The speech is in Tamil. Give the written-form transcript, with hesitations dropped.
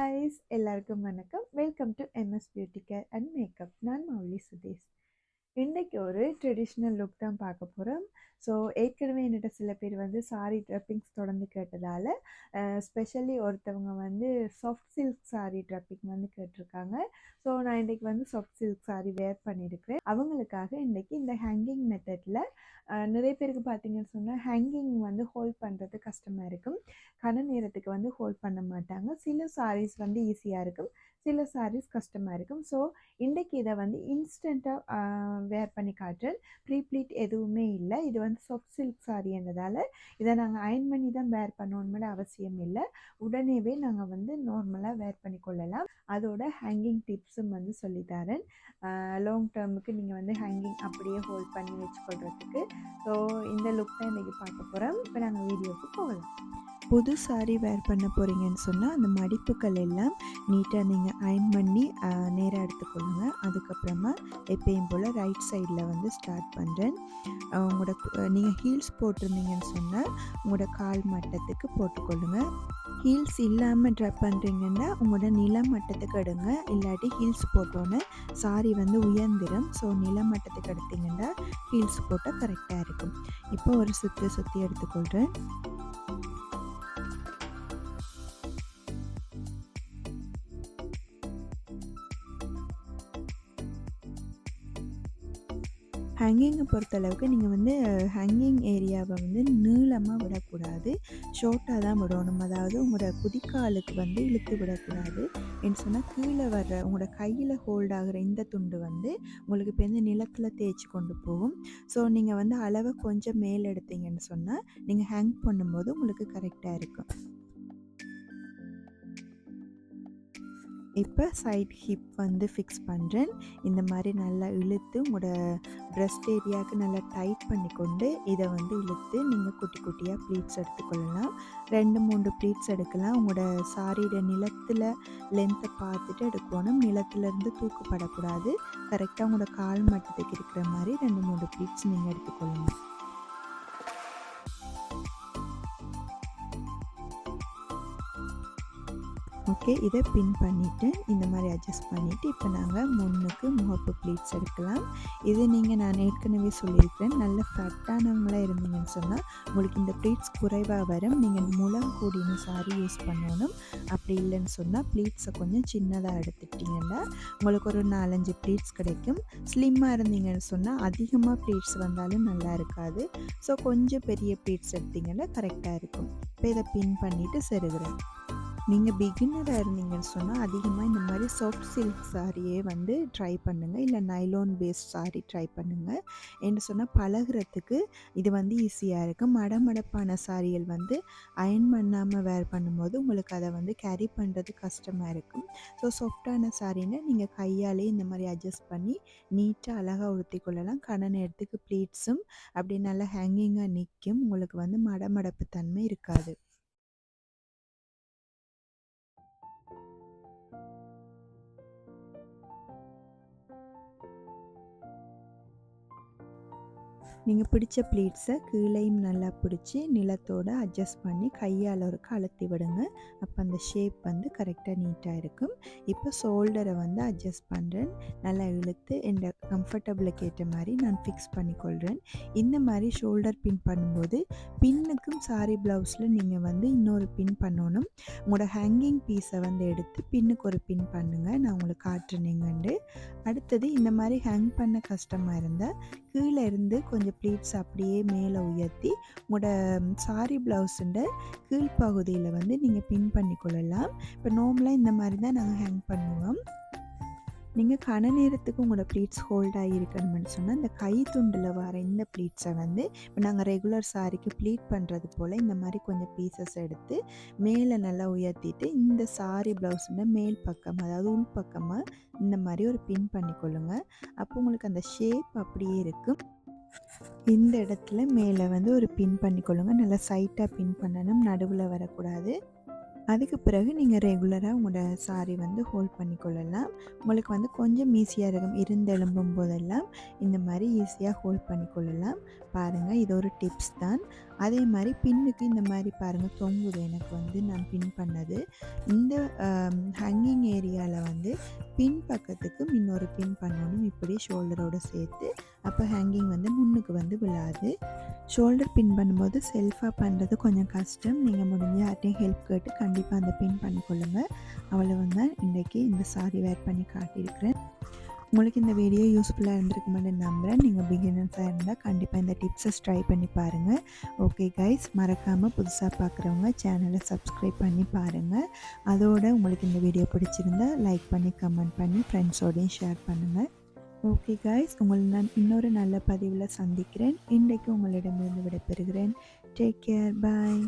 guys, எல்லாருக்கும் வணக்கம். Welcome to MS beauty care and makeup. நான் மௌலி சுதேஷ். இன்றைக்கி ஒரு ட்ரெடிஷ்னல் லுக் தான் பார்க்க போகிறோம். ஸோ ஏற்கனவே என்னிட்ட சில பேர் வந்து சாரீ ட்ரெப்பிங்ஸ் தொடர்ந்து கேட்டதால் ஸ்பெஷலி ஒருத்தவங்க வந்து சாஃப்ட் சில்க் சாரீ ட்ரெப்பிங் வந்து கேட்டிருக்காங்க. ஸோ நான் இன்றைக்கி வந்து சாஃப்ட் சில்க் சாரீ வேர் பண்ணியிருக்கிறேன். அவங்களுக்காக இன்றைக்கி இந்த ஹேங்கிங் மெத்தடில் நிறைய பேருக்கு பார்த்தீங்கன்னு சொன்னால் ஹேங்கிங் வந்து ஹோல்ட் பண்ணுறது கஷ்டமாக இருக்கும். கன நேரத்துக்கு வந்து ஹோல்ட் பண்ண மாட்டாங்க. சில சாரீஸ் வந்து ஈஸியாக இருக்கும், சில சாரீஸ் கஷ்டமாக இருக்கும். ஸோ இன்றைக்கி இதை வந்து இன்ஸ்டண்ட்டாக வேர் பண்ணி காட்டுறேன். ப்ளீட் எதுவுமே இல்லை. இது வந்து சாஃப்ட் சில்க் சாரீன்றதால இதை நாங்கள் அயன் பண்ணி தான் வேர் பண்ணணும்னு அவசியம் இல்லை. உடனேவே நாங்கள் வந்து நார்மலாக வேர் பண்ணி கொள்ளலாம். அதோட ஹேங்கிங் டிப்ஸும் வந்து சொல்லித்தரேன். லாங் டேர்முக்கு நீங்கள் வந்து ஹேங்கிங் அப்படியே ஹோல்ட் பண்ணி வச்சுக்கொள்கிறதுக்கு. ஸோ இந்த லுக் தான் இன்றைக்கி பார்க்க போகிறோம். இப்போ நாங்கள் வீடியோவுக்கு போகலாம். புது சாரீ வேர் பண்ண போகிறீங்கன்னு சொன்னால் அந்த மடிப்புகள் எல்லாம் நீட்டாக நீங்கள் அயன் பண்ணி நேராக எடுத்துக்கொள்ளுங்க. அதுக்கப்புறமா எப்பயும் போல் ரைட் சைடில் வந்து ஸ்டார்ட் பண்ணுறேன். உங்களோட நீங்கள் ஹீல்ஸ் போட்டிருந்தீங்கன்னு சொன்னால் உங்களோட கால் மட்டத்துக்கு போட்டுக்கொள்ளுங்க. ஹீல்ஸ் இல்லாமல் ட்ரெப் பண்ணுறீங்கன்னா உங்களோட நில மட்டத்துக்கு எடுங்க. இல்லாட்டி ஹீல்ஸ் போட்டோன்னே சாரீ வந்து உயர்ந்துடும். ஸோ நில மட்டத்துக்கு எடுத்திங்கன்னா ஹீல்ஸ் போட்டால் கரெக்டாக இருக்கும். இப்போ ஒரு சுற்றி எடுத்துக்கொள்கிறேன். ஹேங்கிங்கை பொறுத்தளவுக்கு நீங்கள் வந்து ஹேங்கிங் ஏரியாவை வந்து நீளமாக விடக்கூடாது, ஷார்ட்டாக தான் விடணும். அதாவது உங்களோட குதிக்காலுக்கு வந்து இழுத்து விடக்கூடாது. என்ன சொன்னால் கீழே வர்ற உங்களோட கையில் ஹோல்ட் ஆகிற இந்த துண்டு வந்து உங்களுக்கு இப்போ வந்து நிலத்தில் தேய்ச்சி கொண்டு போகும். ஸோ நீங்கள் வந்து அளவை கொஞ்சம் மேலே எடுத்தீங்கன்னு சொன்னால் நீங்கள் ஹேங் பண்ணும்போது உங்களுக்கு கரெக்டாக இருக்கும். இப்போ சைட் ஹிப் வந்து ஃபிக்ஸ் பண்ணுறேன். இந்த மாதிரி நல்லா இழுத்து உங்களோட ப்ரெஸ்ட் ஏரியாவுக்கு நல்லா டைட் பண்ணிக்கொண்டு இதை வந்து இழுத்து நீங்கள் குட்டி குட்டியாக ப்ளீட்ஸ் எடுத்துக்கொள்ளலாம். 2-3 ப்ளீட்ஸ் எடுக்கலாம். உங்களோட சாரியோட நிலத்தில் லென்த்தை பார்த்துட்டு எடுக்கணும். நிலத்துலேருந்து தூக்கப்படக்கூடாது. கரெக்டாக உங்களோட கால் மட்டத்துக்கு இருக்கிற மாதிரி 2-3 ப்ளீட்ஸ் நீங்கள் எடுத்துக்கொள்ளணும். ஓகே, இதை பின் பண்ணிவிட்டு இந்த மாதிரி அட்ஜஸ்ட் பண்ணிவிட்டு இப்போ நாங்கள் முன்னுக்கு முகப்பு ப்ளீட்ஸ் எடுக்கலாம். இது நான் ஏற்கனவே சொல்லியிருக்கிறேன், நல்ல ஃபேட்டானவங்களாக இருந்தீங்கன்னு சொன்னால் உங்களுக்கு இந்த ப்ளீட்ஸ் குறைவாக வரும். நீங்கள் முளம் கூடின சாரி யூஸ் பண்ணணும். அப்படி இல்லைன்னு சொன்னால் ப்ளீட்ஸை கொஞ்சம் சின்னதாக எடுத்துட்டிங்கன்னா உங்களுக்கு ஒரு 4-5 ப்ளீட்ஸ் கிடைக்கும். ஸ்லிம்மாக இருந்தீங்கன்னு சொன்னால் அதிகமாக ப்ளீட்ஸ் வந்தாலும் நல்லா இருக்காது. ஸோ கொஞ்சம் பெரிய ப்ளீட்ஸ் எடுத்திங்கன்னா கரெக்டாக இருக்கும். இப்போ இதை பின் பண்ணிவிட்டு செருகிறேன். நீங்கள் பிகினராக இருந்தீங்கன்னு சொன்னால் அதிகமாக இந்த மாதிரி சாஃப்ட் சில்க் சாரியே வந்து ட்ரை பண்ணுங்கள், இல்லை நைலோன் பேஸ்ட் சாரீ ட்ரை பண்ணுங்கள். என்று சொன்னால் பழகிறதுக்கு இது வந்து ஈஸியாக இருக்கும். மடமடப்பான சாரிகள் வந்து அயன் பண்ணாமல் வேர் பண்ணும்போது உங்களுக்கு அதை வந்து கேரி பண்ணுறது கஷ்டமாக இருக்கும். ஸோ சாஃப்டான சாரீனை நீங்கள் கையாலே இந்த மாதிரி அட்ஜஸ்ட் பண்ணி நீட்டாக அழகாக உடுத்தி கொள்ளலாம். கன நேரத்துக்கு ப்ளீட்ஸும் அப்படி நல்லா ஹேங்கிங்காக நிற்கும். உங்களுக்கு வந்து மடமடப்பு தன்மை இருக்காது. நீங்கள் பிடிச்ச ப்ளீட்ஸை கீழேயும் நல்லா பிடிச்சி நிலத்தோடு அட்ஜஸ்ட் பண்ணி கையால் ஒரு அழுத்தி விடுங்க. அப்போ அந்த ஷேப் வந்து கரெக்டாக நீட்டாக இருக்கும். இப்போ ஷோல்டரை வந்து அட்ஜஸ்ட் பண்ணுறேன். நல்லா இழுத்து என் கம்ஃபர்டபுளுக்கு ஏற்ற மாதிரி நான் ஃபிக்ஸ் பண்ணிக்கொள்கிறேன். இந்த மாதிரி ஷோல்டர் பின் பண்ணும்போது பின்னுக்கும் சாரி ப்ளவுஸில் நீங்கள் வந்து இன்னொரு பின் பண்ணணும். உங்களோட ஹேங்கிங் பீஸை வந்து எடுத்து பின்னுக்கு ஒரு பின் பண்ணுங்கள். நான் உங்களுக்கு காட்டுறேங்கண்டு. அடுத்தது இந்த மாதிரி ஹேங் பண்ண கஷ்டமாக இருந்தால் கீழே இருந்து கொஞ்சம் ப்ளீட்ஸ் அப்படியே மேலே உயர்த்தி உங்களோட சாரி ப்ளவுஸுண்ட கீழ்ப்பகுதியில் வந்து நீங்கள் பின் பண்ணிக்கொள்ளலாம். இப்போ நார்மலாக இந்த மாதிரி தான் நாங்கள் ஹேங் பண்ணுவோம். நீங்கள் கன நேரத்துக்கு உங்களோட ப்ளீட்ஸ் ஹோல்ட் ஆகியிருக்கணும்னு சொன்னால் இந்த கை துண்டில் வர இந்த ப்ளீட்ஸை வந்து இப்போ நாங்கள் ரெகுலர் சாரிக்கு ப்ளீட் பண்ணுறது போல் இந்த மாதிரி கொஞ்சம் பீசஸ் எடுத்து மேலே நல்லா உயர்த்திட்டு இந்த சாரி ப்ளவுஸுண்ட மேல் பக்கம் அதாவது உள் பக்கமாக இந்த மாதிரி ஒரு பின் பண்ணிக்கொள்ளுங்க. அப்போ உங்களுக்கு அந்த ஷேப் அப்படியே இருக்கும். இந்த இடத்துல மேலே வந்து ஒரு பின் பண்ணிக்கொள்ளுங்க. நல்லா சைட்டாக பின் பண்ணணும், நடுவில் வரக்கூடாது. அதுக்கு பிறகு நீங்கள் ரெகுலராக உங்களோட சாரி வந்து ஹோல்ட் பண்ணிக்கொள்ளலாம். உங்களுக்கு வந்து கொஞ்சம் ஈஸியாக இருக்கும். இருந்து எழும்பும் போதெல்லாம் இந்த மாதிரி ஈஸியாக ஹோல்ட் பண்ணிக்கொள்ளலாம். பாருங்கள், இது ஒரு டிப்ஸ் தான். அதே மாதிரி பின்னுக்கு இந்த மாதிரி பாருங்கள் தொங்குது. எனக்கு வந்து நான் பின் பண்ணது இந்த ஹேங்கிங் ஏரியாவில் வந்து பின் பக்கத்துக்கும் இன்னொரு பின் பண்ணணும், இப்படி ஷோல்டரோடு சேர்த்து. அப்போ ஹேங்கிங் வந்து முன்னுக்கு வந்து விழாது. ஷோல்டர் பின் பண்ணும்போது செல்ஃபாக பண்ணுறது கொஞ்சம் கஷ்டம். நீங்கள் முடிஞ்ச யார்ட்டையும் ஹெல்ப் கேட்டு கண்டிப்பாக அந்த பின் பண்ணிக்கொள்ளுங்கள். அவ்வளவு தான் இன்றைக்கி இந்த சாரி வேர் பண்ணி காட்டியிருக்கிறேன். உங்களுக்கு இந்த வீடியோ யூஸ்ஃபுல்லாக இருந்திருக்குமென்னு நம்புகிறேன். நீங்கள் பிகினர்ஸாக இருந்தால் கண்டிப்பாக இந்த டிப்ஸை ட்ரை பண்ணி பாருங்கள். ஓகே கைஸ், மறக்காமல் புதுசாக பார்க்குறவங்க சேனலை சப்ஸ்கிரைப் பண்ணி பாருங்கள். அதோடு உங்களுக்கு இந்த வீடியோ பிடிச்சிருந்தா லைக் பண்ணி கமெண்ட் பண்ணி ஃப்ரெண்ட்ஸோடையும் ஷேர் பண்ணுங்கள். ஓகே கைஸ், உங்களை நான் இன்னொரு நல்ல பதிவில் சந்திக்கிறேன். இன்றைக்கு உங்களிடமிருந்து விடைபெறுகிறேன். டேக் கேர், பாய்.